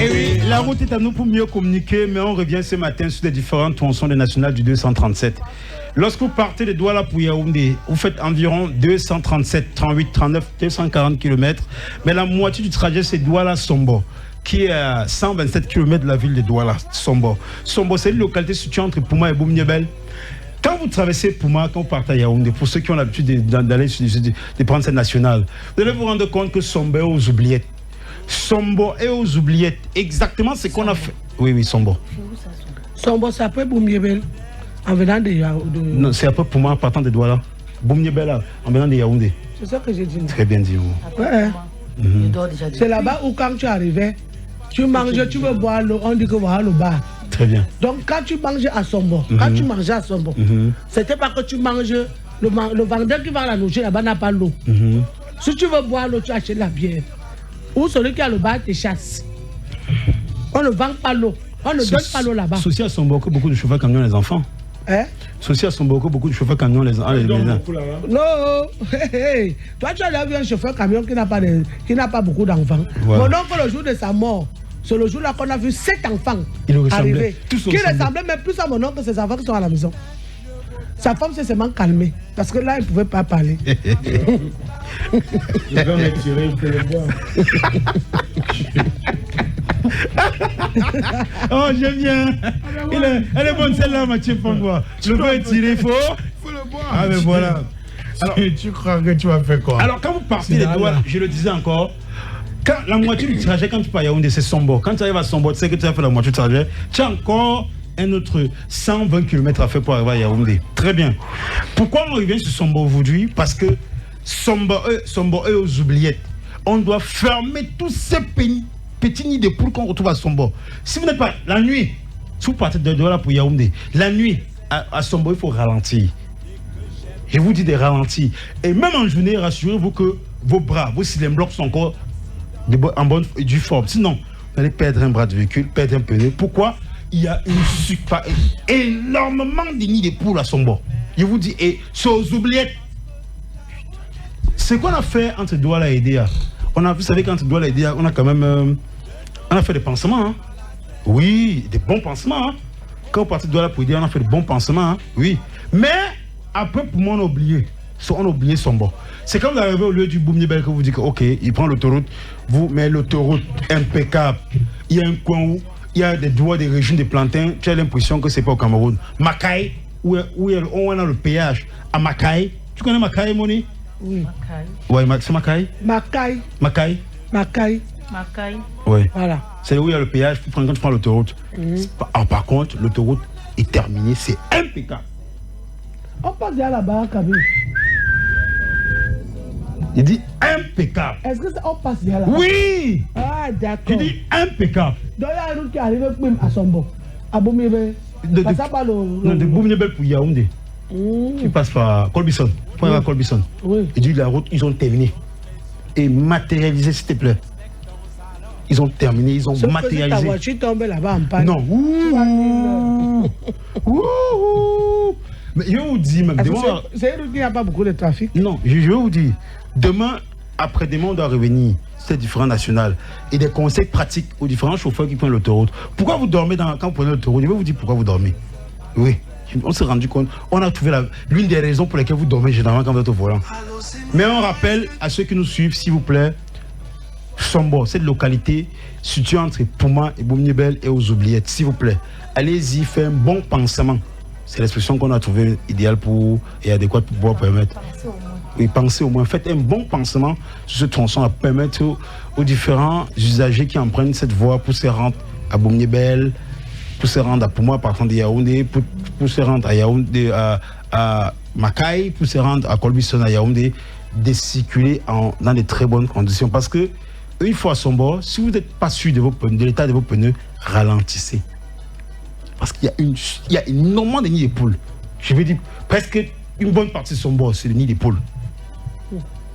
Et oui, la route est à nous pour mieux communiquer, mais on revient ce matin sur les différentes tronçons des nationales du 237. Lorsque vous partez de Douala pour Yaoundé, vous faites environ 237, 38, 39, 240 km. Mais la moitié du trajet, c'est Douala-Sombo, qui est à 127 km de la ville de Douala-Sombo. Sombo, c'est une localité située entre Pouma et Boumniebel. Quand vous traversez Pouma, quand vous partez à Yaoundé, pour ceux qui ont l'habitude d'aller de prendre cette nationale, vous allez vous rendre compte que Sombo est aux oubliettes. Sombo est aux oubliettes. Exactement ce qu'on a fait. Oui, oui, Sombo. Sombo, c'est après Boumniebel, en venant de Yaoundé. Non, c'est après Pouma, en partant de Douala. Boumniebel, en venant de Yaoundé. C'est ça que j'ai dit. Très bien dit. Ouais. C'est là-bas où quand tu arrivais, tu manges, tu veux boire l'eau, on dit que voilà le bar. Très bien. Donc quand tu manges à Sombo, quand tu mangeais à Sombo, c'était pas que tu manges, le vendeur qui va la loger là-bas n'a pas l'eau. Si tu veux boire l'eau, tu achètes la bière. Ou celui qui a le bar te chasse. On ne vend pas l'eau. On ne donne pas l'eau là-bas. Souci à Sombo, beaucoup de chauffeurs camions les enfants. Hein? Souci à Sombo, beaucoup de chauffeurs camions les enfants. Non, hey. Toi tu as vu un chauffeur camion qui n'a pas beaucoup d'enfants. Voilà. Mon oncle, le jour de sa mort, c'est le jour là qu'on a vu 7 enfants arriver. Qui ressemblaient même plus à mon oncle que ses enfants qui sont à la maison. Sa femme s'est seulement calmée parce que là, il ne pouvait pas parler. Je vais me tirer, il faut le boire. Oh, j'aime bien. Elle est bonne celle-là, Mathieu Fangois. Je veux étirer, il faut le boire. Ah, mais voilà. Alors, tu crois que tu vas faire quoi? Alors, quand vous partez des doigts, je le disais encore, quand la moitié du trajet, quand tu pars à Yaoundé, c'est Sombo. Quand tu arrives à Sombo, tu sais que tu as fait la moitié du trajet. Tu as encore un autre 120 km à faire pour arriver à Yaoundé. Très bien. Pourquoi on revient sur Sombo aujourd'hui? Parce que Sombo est aux oubliettes. On doit fermer tous ces petits nids de poules qu'on retrouve à Sombo. Si vous n'êtes pas la nuit, si vous partez de Douala pour Yaoundé, la nuit à Sombo, il faut ralentir. Je vous dis de ralentir. Et même en journée, rassurez-vous que vos bras, vos cylindres blocs sont encore en bonne due forme. Sinon, vous allez perdre un bras de véhicule, perdre un pneu. Pourquoi? Il y a énormément de nids de poules à Sombo. Je vous dis, et c'est aux oubliettes. Ce qu'on a fait entre Douala et Edea, vous savez qu'entre Douala et Edea, on a quand même on a fait des pansements. Hein. Oui, des bons pansements. Hein. Quand on partit de Douala pour Edea, on a fait des bons pansements. Hein. Oui. Mais après, pour moi, on a oublié Sombo. C'est quand vous arrivez au lieu du Boumniebel que vous dites que, ok, il prend l'autoroute, vous mettez l'autoroute impeccable. Il y a un coin où il y a des doigts des régions des plantains, tu as l'impression que c'est pas au Cameroun. Macaï, où on a le péage. À Macaï, tu connais Macaï, Moni? Oui. Ouais, c'est Macaï? Macaï. Ouais. Voilà. C'est où il y a le péage quand tu prends l'autoroute. Par contre, l'autoroute est terminée, c'est impeccable. On passe déjà là-bas, Kabir. Il dit impeccable. Est-ce que on passe déjà là-bas? Oui. Ah, d'accord. Il dit impeccable. Donc il y a une route qui arrive même à Sombo. À Boumniebel. De Boumniebel pour Yaoundé. Tu passes par Colbison. Pour à Colbison. Oui. Il dit la route, ils ont terminé. Et matérialisé, s'il te plaît. Ils ont terminé, ils ont matérialisé. Ta voiture tombe là-bas en panne. Non. Mais je vous dis même. C'est une route qui n'a pas beaucoup de trafic. Non, je vais vous dire. Demain, après-demain, on doit revenir. C'est différent national. Et des conseils pratiques aux différents chauffeurs qui prennent l'autoroute. Pourquoi vous dormez quand vous prenez l'autoroute? Je vais vous dire pourquoi vous dormez. Oui. On s'est rendu compte, on a trouvé l'une des raisons pour lesquelles vous dormez généralement quand vous êtes au volant. Mais on rappelle à ceux qui nous suivent, s'il vous plaît, Sombo, cette localité située entre Pouma et Boumniebel et aux oubliettes, s'il vous plaît, allez-y, faites un bon pansement. C'est l'expression qu'on a trouvée idéale et adéquate pour pouvoir permettre. Oui, pensez au moins, faites un bon pansement sur ce tronçon à permettre aux différents usagers qui empruntent cette voie pour se rendre à Boumniebel, pour se rendre à Pouma partant de Yaoundé, pour se rendre à Yaoundé, à Macaï, pour se rendre à Colbison à Yaoundé, de circuler dans de très bonnes conditions. Parce que, une fois à Sombo, si vous n'êtes pas sûr de l'état de vos pneus, ralentissez. Parce qu'il y a énormément de nids de poules. Je veux dire, presque une bonne partie de Sombo, c'est le nid de poules.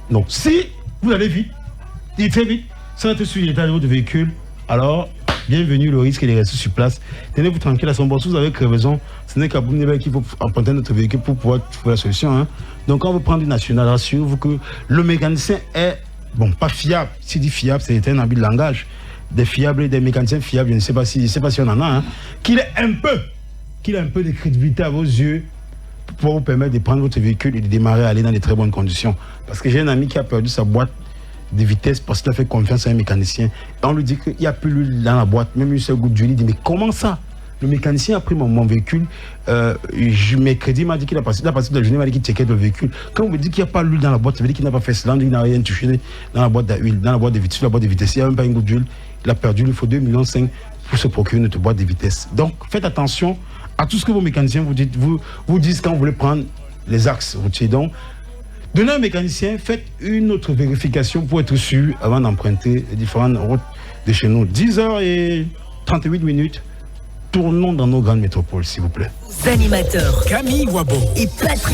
Donc, si vous allez vite, très vite, sans être sur l'état de votre véhicule, alors, bienvenue, le risque est de rester sur place. Tenez-vous tranquille à Sombo. Si vous avez crevaison, ce n'est qu'à Boumniebel qu'il faut emprunter notre véhicule pour pouvoir trouver la solution. Hein. Donc, quand vous prenez une nationale, rassurez-vous que le mécanicien est, bon, pas fiable. S'il dit fiable, c'est un abus de langage. des fiables, des mécaniciens fiables, je ne sais pas si on en a, hein, qu'il ait un peu de crédibilité à vos yeux pour vous permettre de prendre votre véhicule et de démarrer à aller dans de très bonnes conditions. Parce que j'ai un ami qui a perdu sa boîte de vitesse parce qu'il a fait confiance à un mécanicien. Et on lui dit qu'il n'y a plus l'huile dans la boîte, même une seule goutte d'huile. Il dit, mais comment ça? Le mécanicien a pris mon véhicule. Mercredi, il m'a dit qu'il a passé la journée, il m'a dit qu'il checkait le véhicule. Quand on me dit qu'il n'y a pas l'huile dans la boîte, ça veut dire qu'il n'a pas fait cela, il n'a rien touché dans la boîte d'huile, dans la boîte de vitesse. La boîte de vitesse, il n'y a même pas une goutte d'huile. Il a perdu, il faut 2,5 millions pour se procurer une autre boîte de vitesse. Donc, faites attention à tout ce que vos mécaniciens vous disent quand vous voulez prendre les axes routiers. Donc, donnez un mécanicien, faites une autre vérification pour être sûr avant d'emprunter les différentes routes de chez nous. 10h38. Tournons dans nos grandes métropoles, s'il vous plaît. Animateurs Camille Wabo et Patrick.